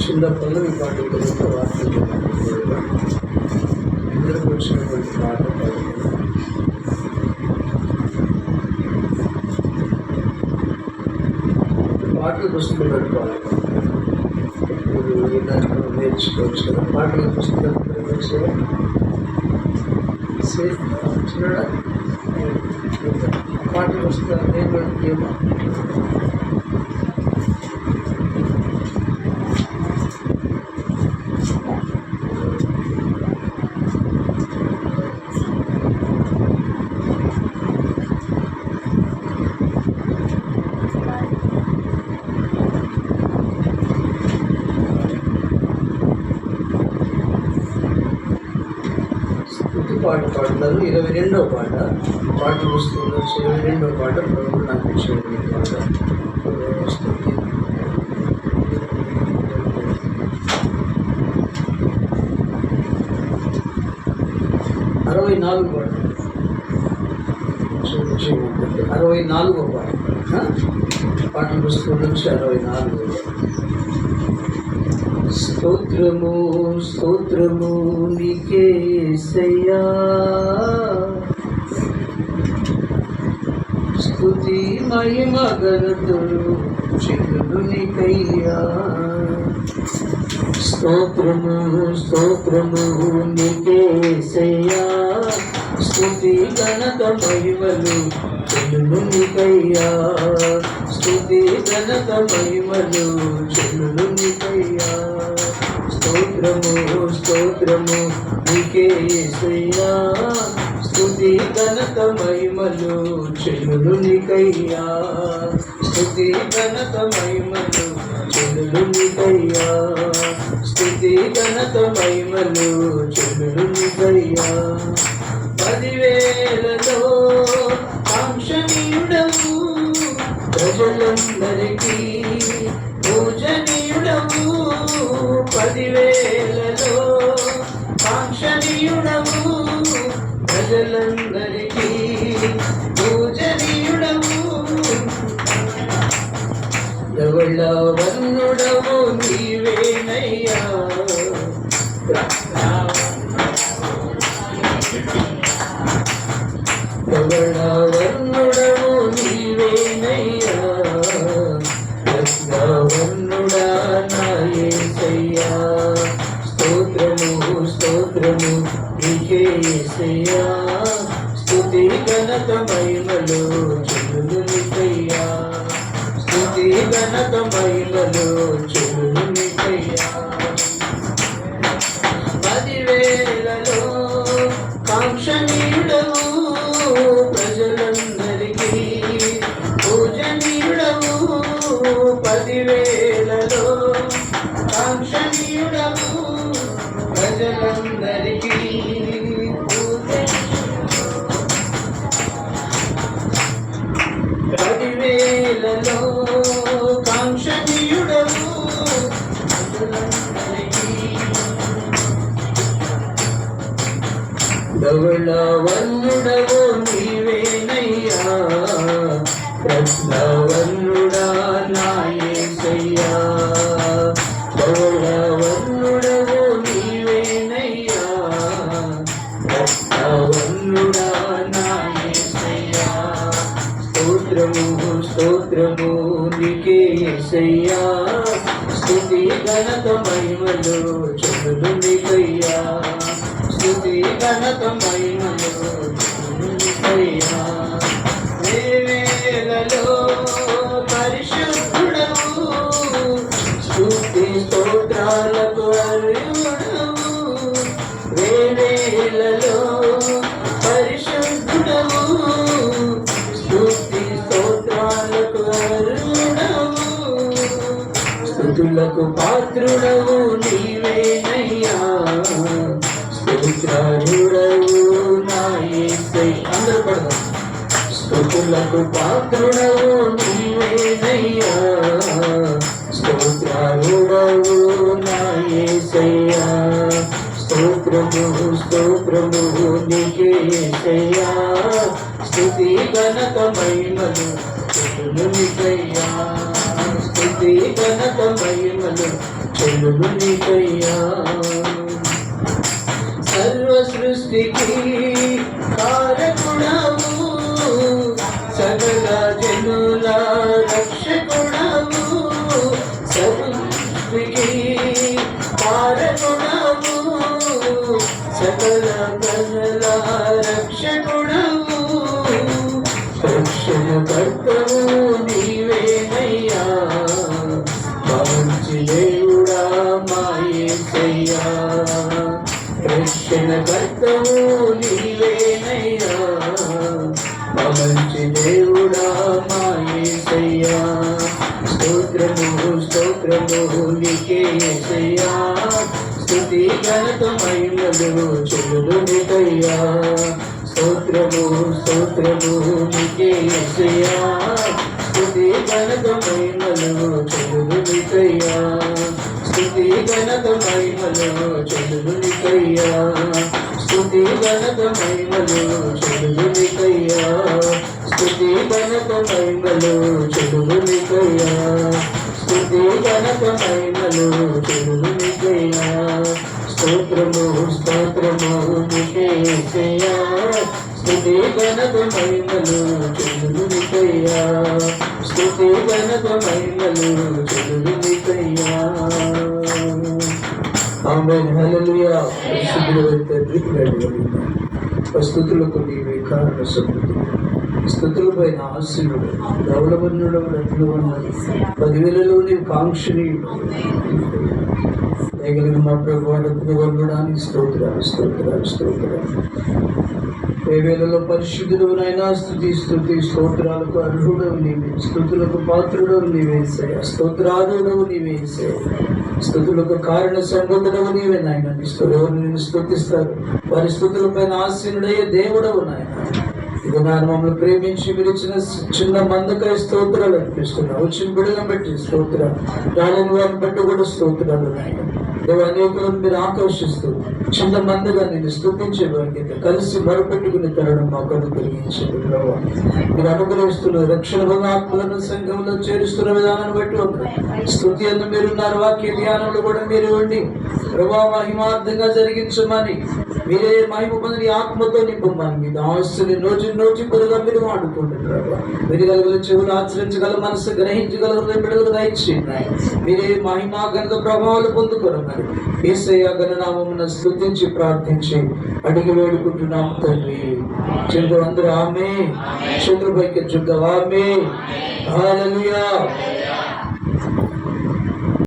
చిన్న పల్లవి పాట తర్వాత వార్తలు అందరికి వచ్చినటువంటి పాట పాటలు పుస్తకం పెట్టుకోవాలి. మీరు నేర్చుకోవచ్చు కదా పాటల పుస్తకం చిన్నడా పాటల పుస్తకాలు ఏమో పాట పాడతారు. 22వ పాట పాటలు పుస్తకంలో 22వ పాట ప్రభువు నాకు ఇచ్చిన పాట 64 పాట 64వ పాట పాటల పుస్తకం నుంచి 64. స్తోత్రము స్తోత్రము నీకే యేసయ్యా, స్తుతి మహిమ ఘనతలు చెల్లును నీకయ్యా. స్తోత్రము స్తోత్రము నీకే యేసయ్యా, స్తుతి ఘనత మహిమలు చెల్లును నీకయ్యా. స్తుతి ఘనత మహిమలు చెల్లును నీకయ్యా. స్తోత్రము స్తోత్రము నీకే యేసయ్యా, స్తుతి ఘనత మహిమలు చెల్లును నీకయ్యా. స్తుతి ఘనత మహిమలు చెల్లును నీకయ్యా. స్తుతి ఘనత మహిమలు చెల్లును నీకయ్యా. 10,000లలో కాంక్షణీయుడవు, ప్రజలందరికీ పూజనీయుడవు. 10,000లలో కాంక్షణీయుడవు, ప్రజలందరికీ పూజనీయుడవు. ధవళవర్ణుడవు నీవేనయ్యా, ధవళవర్ణుడవు నీవేనయ్యా. రత్నవర్ణుడా నా యేసయ్యా, స్తోత్రము స్తోత్రము నీకే యేసయ్యా. స్తుతి ఘనత మహిమలు చెల్లును నీకయ్యా. స్తుతి ఘనత మహిమలు చెల్లును నీకయ్యా. 10,000లలో కాంక్షణీయుడవు, ప్రజలందరికీ పూజనీయుడవు. 10,000లలో కాంక్షణీయుడవు, ప్రజలందరికీ 10,000లలో కాంక్షణీయుడవు, ధవళవర్ణుడవు నీవేనయ్యా. రత్నవర్ణుడా నా యేసయ్యా, ధవళవర్ణుడవు నీవేనయ్యా. రత్నవర్ణుడా నా యేసయ్యా. స్తోత్రము స్తోత్రము నీకే యేసయ్యా, స్తుతి ఘనత మహిమలు చెల్లును నీకయ్యా. స్తుతి ఘనత మహిమలు చెల్లును నీకయ్యా. 10,000లలో పరిశుద్ధుడవు, స్తుతి స్తోత్రాలకు అర్హుడవు, వేవేలలో పరిశుద్ధుడవు. స్తుతి స్తోత్రాలకు అర్హుడవు, స్తుతులకు పాత్రుడవు నీవేనయ్యా. స్తోత్రార్హుడవు నా యేసయ్యా. అందరూ పడదాం. స్తుతులకు పాత్రుడవు నీవేనయ్యా. స్తోత్రార్హుడవు నా యేసయ్యా. స్తోత్రము స్తోత్రము నీకే యేసయ్యా. స్తుతి ఘనత మహిమలు చెల్లును నీకయ్యా. స్తుతి ఘనత మహిమలు చెల్లును నీకయ్యా. సర్వ సృష్టికి కారకుడవు, సకల జనుల రక్షకుడవు. సృష్టికి కారకుడవు, సకల జనుల రక్షకుడవు. రక్షణకర్తవు నీవేనయ్యా. మంచి దేవుడా మా యేసయ్యా. రక్షణకర్తవు నీవేనయ్యా. మంచి దేవుడా మా యేసయ్యా. స్తోత్రము స్తోత్రము నీకే యేసయ్యా. స్తుతి ఘనత మహిమలు చెల్లును నీకయ్యా. స్తోత్రము స్తోత్రము నీకే యేసయ్యా. స్తుతి ఘనత మహిమలు చెల్లును నీకయ్యా. స్తుతి ఘనత మహిమలు చెల్లును నీకయ్యా. స్తుతి ఘనత మహిమలు చెల్లును నీకయ్యా. స్తుతి ఘనత మహిమలు చెల్లును నీకయ్యా. స్తుతి ఘనత మహిమలు చెల్లును నీకయ్యా. స్తోత్రము స్తోత్రము నీకే యేసయ్యా. స్తుతి ఘనత మహిమలు చెల్లును నీకయ్యా. స్తుతి ఘనత మహిమలు చెల్లును నీకయ్యా. ఆమేన్. హల్లెలూయా. పరిశుద్ధుడైన తండ్రికి వేడుకొంటున్నాను. స్తుతులకు నీవే కారణ సభ్యుడు. స్థుతులపైన ఆశీనుడు, ధవళవర్ణుడు, రత్నవర్ణుడు, 10,000లో నీవు కాంక్షణీయుడు. దయగలిగిన మా ప్రభువా, రత్నవర్ణుడానికి స్తోత్రాలు స్తోత్రాలు స్తోత్రాలు. 10,000లో పరిశుద్ధుడు నైనా. స్తుతి స్తుతి స్తోత్రాలకు అర్హుడవు నీవే. స్తుతులకు పాత్రుడవు నీవే యేసయ్యా. స్తోత్రార్హుడవు నీవే యేసయ్యా. స్తుతులకు కారణ సంబంధుడవు నీవే నాయన. ఎవరు నిన్ను స్తుతిస్తారు? వారి స్తుతులపైన ఆసీనుడయ్యే దేవుడవు నాయన. ఇదిగోనాయన మమ్మల్ని ప్రేమించి మీరు ఇచ్చిన చిన్న మందకై స్తోత్రాలు అర్పిస్తున్నావు. వచ్చిన బిడ్డలను బట్టి స్తోత్రాలు, రాలేని వారిని బట్టి కూడా స్తోత్రాలు నాయన. అనేకులను మీరు ఆకర్షిస్తూ చిన్న మందగా నేను స్తుతించే భాగ్యత కలిసి మొరపెట్టుకుని తరడం మాకు అనుగ్రహించండి ప్రభావ. మీరు అనుగ్రహిస్తున్న రక్షణ ఆత్మలను సంఘంలో చేరుస్తున్న విధానాన్ని బట్టి ఒక స్తుతి అన్న మీరున్నారు. వాక్య ధ్యానంలో కూడా మీరు ఇవ్వండి ప్రభావ. మహిమార్థంగా జరిగించమని, మీరే మహిమ పొందని ఆత్మతో నింపమని, మీ దాసుని నోచి పొరుగా మీరు వాడుకోండి ప్రభావ. మీరు గల చెవులు ఆచరించగల, మనసు గ్రహించగల, బిడ్డలకు దయచేయండి. మీరే మహిమా ఘనత ప్రభావాలు పొందుకోరమని యేసయ్య ఘననామమున స్తుతించి ప్రార్థించి అడిగి వేడుకుంటున్నాము తండ్రి. చంద్రు అందరూ ఆమేన్. చంద్రుపైకి చూద్దాం. ఆమేన్. హల్లెలూయా.